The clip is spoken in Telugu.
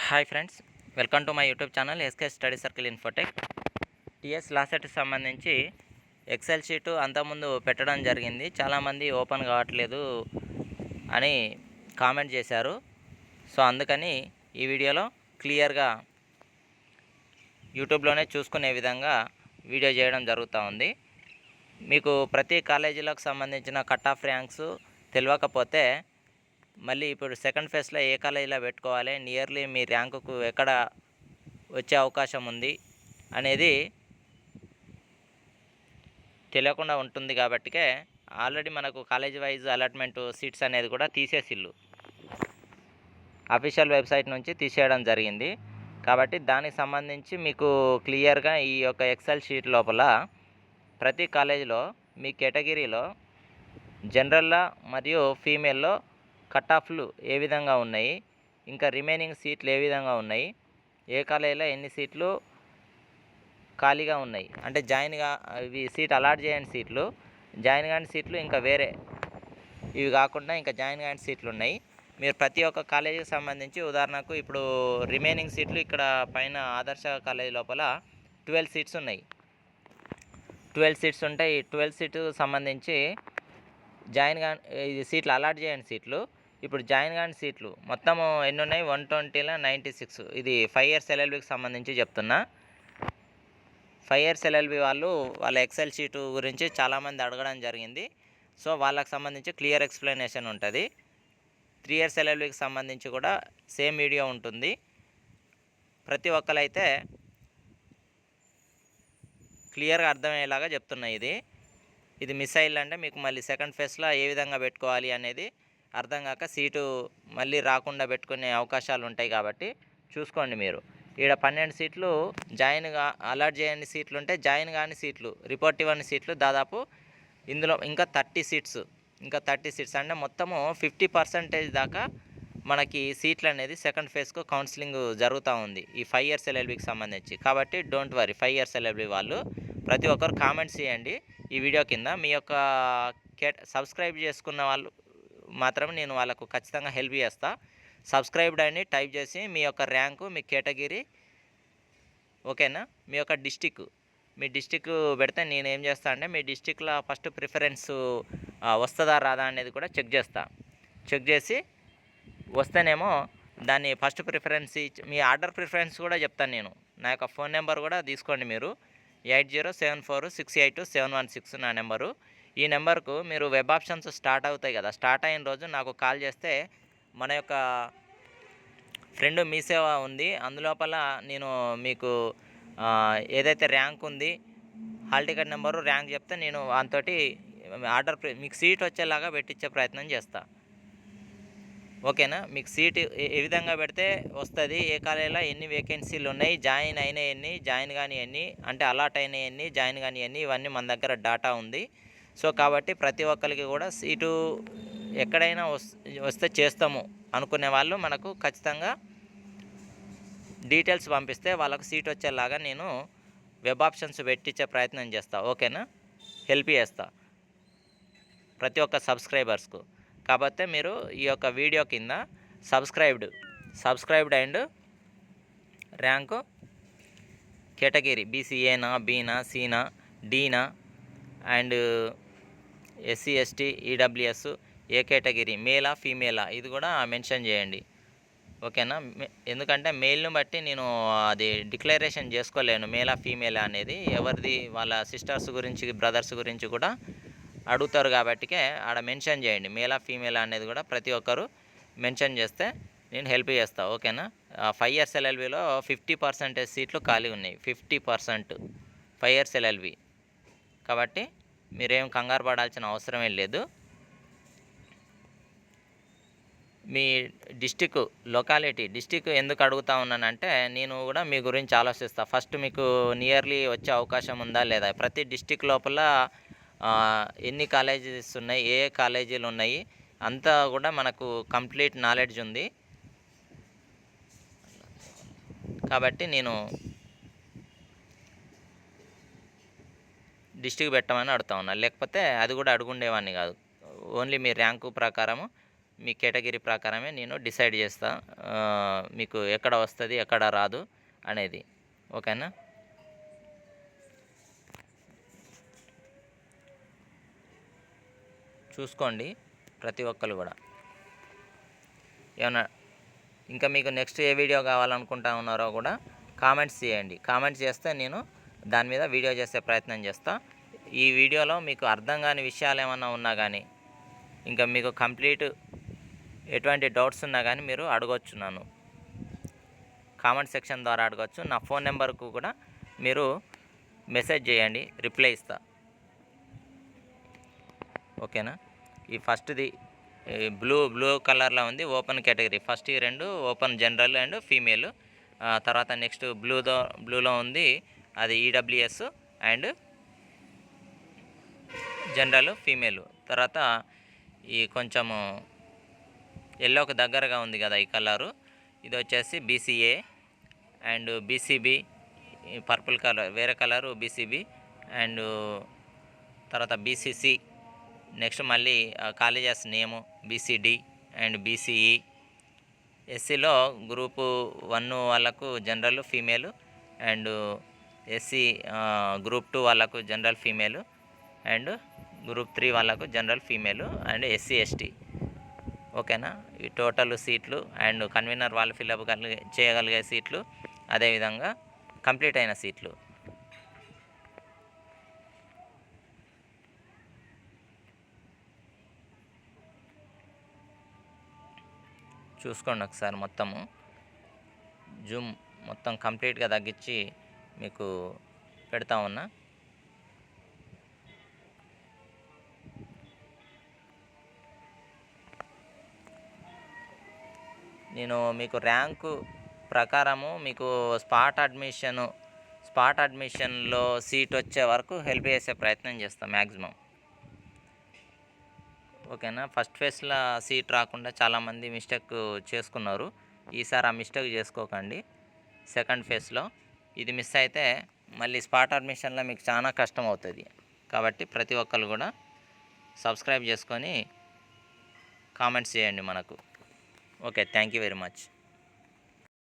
Hi friends, welcome to my YouTube channel SK study circle infotech. TS లాసెట్కి సంబంధించి ఎక్సెల్ షీటు అంతకుముందు పెట్టడం జరిగింది. చాలామంది ఓపెన్ కావట్లేదు అని కామెంట్ చేశారు. సో అందుకని ఈ వీడియోలో క్లియర్గా యూట్యూబ్లోనే చూసుకునే విధంగా వీడియో చేయడం జరుగుతూ ఉంది. మీకు ప్రతి కాలేజీలకు సంబంధించిన కట్ ఆఫ్ ర్యాంక్స్ తెలియకపోతే మళ్ళీ ఇప్పుడు సెకండ్ ఫేజ్లో ఏ కాలేజీలో పెట్టుకోవాలి, నియర్లీ మీ ర్యాంకుకు ఎక్కడ వచ్చే అవకాశం ఉంది అనేది తెలియకుండా ఉంటుంది. కాబట్టికే ఆల్రెడీ మనకు కాలేజ్ వైజ్ అలాట్మెంట్ సీట్స్ అనేది కూడా తీసేసిల్లు, అఫీషియల్ వెబ్సైట్ నుంచి తీసేయడం జరిగింది. కాబట్టి దానికి సంబంధించి మీకు క్లియర్గా ఈ యొక్క ఎక్సెల్ షీట్ లోపల ప్రతి కాలేజీలో మీ కేటగిరీలో జనరల్లో మరియు ఫీమేల్లో కట్ ఆఫ్లు ఏ విధంగా ఉన్నాయి, ఇంకా రిమైనింగ్ సీట్లు ఏ విధంగా ఉన్నాయి, ఏ కాలేజీలో ఎన్ని సీట్లు ఖాళీగా ఉన్నాయి, అంటే జాయిన్గా ఇవి సీట్ అలాట్ చేయని సీట్లు, జాయిన్ కాని సీట్లు ఇంకా వేరే ఇవి కాకుండా ఇంకా జాయిన్ కాని సీట్లు ఉన్నాయి. మీరు ప్రతి ఒక్క కాలేజీకి సంబంధించి ఉదాహరణకు ఇప్పుడు రిమైనింగ్ సీట్లు ఇక్కడ పైన ఆదర్శ కాలేజీ లోపల 12 సీట్స్ ఉన్నాయి. 12 సీట్స్ ఉంటాయి. 12 సీటు సంబంధించి జాయిన్ కాని ఇది సీట్లు అలాట్ చేయని సీట్లు, ఇప్పుడు జాయిన్ కాని సీట్లు మొత్తము ఎన్ని ఉన్నాయి, 120లో 96. ఇది 5 ఇయర్స్ ఎల్ఎల్బికి సంబంధించి చెప్తున్నా. 5 ఇయర్స్ ఎల్ఎల్బి వాళ్ళ ఎక్సెల్ షీటు గురించి చాలామంది అడగడం జరిగింది. సో వాళ్ళకి సంబంధించి క్లియర్ ఎక్స్ప్లెనేషన్ ఉంటుంది. 3 ఇయర్స్ ఎల్ఎల్బికి సంబంధించి కూడా సేమ్ వీడియో ఉంటుంది. ప్రతి ఒక్కరైతే క్లియర్గా అర్థమయ్యేలాగా చెప్తున్నా. ఇది మిస్ అయ్యిందంటే మీకు మళ్ళీ సెకండ్ ఫేజ్లో ఏ విధంగా పెట్టుకోవాలి అనేది అర్థం కాక సీటు మళ్ళీ రాకుండా పెట్టుకునే అవకాశాలు ఉంటాయి. కాబట్టి చూసుకోండి. మీరు ఈడ 12 సీట్లు జాయిన్గా అలాట్ చేయని సీట్లు ఉంటే, జాయిన్ కాని సీట్లు రిపోర్ట్ ఇవ్వని సీట్లు దాదాపు ఇందులో ఇంకా 30 సీట్స్ అంటే మొత్తము 50% దాకా మనకి సీట్లు అనేది సెకండ్ ఫేజ్కు కౌన్సిలింగ్ జరుగుతూ ఉంది ఈ 5 ఇయర్స్ ఎల్ఎల్బికి సంబంధించి. కాబట్టి డోంట్ వరీ, 5 ఇయర్స్ ఎల్ఎల్బి వాళ్ళు ప్రతి ఒక్కరు కామెంట్స్ చేయండి ఈ వీడియో కింద. మీ యొక్క సబ్స్క్రైబ్ చేసుకున్న వాళ్ళు మాత్రం నేను వాళ్ళకు ఖచ్చితంగా హెల్ప్ చేస్తా. సబ్స్క్రైబ్డ్ అని టైప్ చేసి మీ యొక్క ర్యాంకు, మీ కేటగిరీ, ఓకేనా, మీ యొక్క మీ డిస్టిక్ పెడితే నేను ఏం చేస్తా అంటే మీ డిస్టిక్లో ఫస్ట్ ప్రిఫరెన్స్ వస్తుందా రాదా అనేది కూడా చెక్ చేసి వస్తేనేమో దాన్ని ఫస్ట్ ప్రిఫరెన్స్ మీ ఆర్డర్ ప్రిఫరెన్స్ కూడా చెప్తాను నేను. నా యొక్క ఫోన్ నెంబర్ కూడా తీసుకోండి మీరు, 8074682716 నా నెంబరు. ఈ నెంబర్కు మీరు వెబ్ ఆప్షన్స్ స్టార్ట్ అవుతాయి కదా, స్టార్ట్ అయిన రోజు నాకు కాల్ చేస్తే మన యొక్క ఫ్రెండ్ మీ సేవ ఉంది, అందులోపల నేను మీకు ఏదైతే ర్యాంక్ ఉంది, హాల్ టికెట్ నెంబరు, ర్యాంక్ చెప్తే నేను దాంతోటి ఆర్డర్ మీకు సీట్ వచ్చేలాగా పెట్టించే ప్రయత్నం చేస్తా. ఓకేనా, మీకు సీట్ ఏ విధంగా పెడితే వస్తుంది, ఏ కాలేజీలో ఎన్ని వేకెన్సీలు ఉన్నాయి, జాయిన్ అయినాయి ఎన్ని, జాయిన్ కానీ ఎన్ని, అంటే అలాట్ అయినాయి ఎన్ని, జాయిన్ కానీ ఎన్ని, ఇవన్నీ మన దగ్గర డాటా ఉంది. సో కాబట్టి ప్రతి ఒక్కరికి కూడా సీటు ఎక్కడైనా వస్తే చేస్తాము అనుకునే వాళ్ళు మనకు ఖచ్చితంగా డీటెయిల్స్ పంపిస్తే వాళ్ళకు సీట్ వచ్చేలాగా నేను వెబ్ ఆప్షన్స్ పెట్టించే ప్రయత్నం చేస్తా. ఓకేనా, హెల్ప్ చేస్తా ప్రతి ఒక్క సబ్స్క్రైబర్స్కు. కాబట్టి మీరు ఈ యొక్క వీడియో కింద సబ్స్క్రైబ్డ్ అండ్ ర్యాంకు, కేటగిరీ బీసీఏనా, బీనా, సీనా, డీనా, అండ్ ఎస్సీ, ఎస్టీ, ఈడబ్ల్యూఎస్, ఏ కేటగిరీ, మేలా, ఫీమేలా, ఇది కూడా మెన్షన్ చేయండి. ఓకేనా, ఎందుకంటే మెయిల్ను బట్టి నేను అది డిక్లరేషన్ చేసుకోలేను, మేలా ఫీమేలా అనేది. ఎవరిది వాళ్ళ సిస్టర్స్ గురించి, బ్రదర్స్ గురించి కూడా అడుగుతారు. కాబట్టికే ఆడ మెన్షన్ చేయండి, మేలా ఫీమేలా అనేది కూడా ప్రతి ఒక్కరు మెన్షన్ చేస్తే నేను హెల్ప్ చేస్తా. ఓకేనా, 5 ఇయర్స్ ఎల్ఎల్బిలో 50% సీట్లు ఖాళీ ఉన్నాయి. 50% 5 ఇయర్స్ ఎల్ఎల్బి. కాబట్టి మీరేం కంగారు పడాల్సిన అవసరమే లేదు. మీ డిస్టిక్ ఎందుకు అడుగుతా ఉన్నానంటే, నేను కూడా మీ గురించి ఆలోచిస్తా. ఫస్ట్ మీకు నియర్లీ వచ్చే అవకాశం ఉందా లేదా, ప్రతి డిస్టిక్ లోపల ఎన్ని కాలేజెస్ ఉన్నాయి, ఏ కాలేజీలు ఉన్నాయి, అంతా కూడా మనకు కంప్లీట్ నాలెడ్జ్ ఉంది. కాబట్టి నేను డిస్టిక్ పెట్టమని అడుగుతా ఉన్నా, లేకపోతే అది కూడా అడుగుండేవాడిని కాదు. ఓన్లీ మీ ర్యాంకు ప్రకారము మీ కేటగిరీ ప్రకారమే నేను డిసైడ్ చేస్తా, మీకు ఎక్కడ వస్తుంది ఎక్కడ రాదు అనేది. ఓకేనా? చూసుకోండి ప్రతి ఒక్కరు కూడా. ఏమన్నా ఇంకా మీకు నెక్స్ట్ ఏ వీడియో కావాలనుకుంటా ఉన్నారో కూడా కామెంట్స్ చేయండి. కామెంట్స్ చేస్తే నేను దాని మీద వీడియో చేసే ప్రయత్నం చేస్తా. ఈ వీడియోలో మీకు అర్థం కాని విషయాలు ఏమన్నా ఉన్నా కానీ, ఇంకా మీకు కంప్లీట్ ఎటువంటి డౌట్స్ ఉన్నా కానీ మీరు అడగొచ్చు, నన్ను కామెంట్ సెక్షన్ ద్వారా అడగచ్చు. నా ఫోన్ నెంబర్కు కూడా మీరు మెసేజ్ చేయండి, రిప్లై ఇస్తా. ఓకేనా? ఈ ఫస్ట్ది బ్లూ కలర్లో ఉంది, ఓపెన్ కేటగిరీ. ఫస్ట్ ఈ రెండు ఓపెన్ జనరల్ అండ్ ఫీమేల్. తర్వాత నెక్స్ట్ బ్లూలో ఉంది, అది ఈడబ్ల్యూఎస్ అండ్ జనరల్ ఫీమేల్. తర్వాత ఈ కొంచెము ఎల్లోకి దగ్గరగా ఉంది కదా ఈ కలరు, ఇది వచ్చేసి BCA and BCB. Purple colour వేరే కలరు బీసీబీ అండ్ తర్వాత బీసీసీ. నెక్స్ట్ మళ్ళీ కాలేజెస్ నేము బీసీడీ అండ్ బీసీఈ. ఎస్సీలో గ్రూపు 1 వాళ్ళకు general female and SC group 2 వాళ్ళకు జనరల్ ఫీమేల్ అండ్ గ్రూప్ 3 వాళ్ళకు general female and SC ST. ఓకేనా? ఈ టోటల్ సీట్లు అండ్ కన్వీనర్ వాళ్ళు ఫిల్అప్ చేయగలిగే సీట్లు, అదేవిధంగా కంప్లీట్ అయిన సీట్లు. చూసుకోండి ఒకసారి, మొత్తము జూమ్ మొత్తం కంప్లీట్గా తగ్గించి మీకు పెడతా ఉన్నా. నేను మీకు ర్యాంకు ప్రకారము మీకు స్పాట్ అడ్మిషన్లో సీట్ వచ్చే వరకు హెల్ప్ చేసే ప్రయత్నం చేస్తాం మ్యాక్సిమం. ఓకేనా? ఫస్ట్ ఫేజ్లో సీట్ రాకుండా చాలామంది మిస్టేక్ చేసుకున్నారు. ఈసారి ఆ మిస్టేక్ చేసుకోకండి. సెకండ్ ఫేజ్లో ఇది మిస్ అయితే మళ్ళీ స్పాట్ అడ్మిషన్లో మీకు చాలా కష్టం అవుతుంది. కాబట్టి ప్రతి ఒక్కరు కూడా సబ్స్క్రైబ్ చేసుకొని కామెంట్స్ చేయండి మనకు. Okay, thank you very much.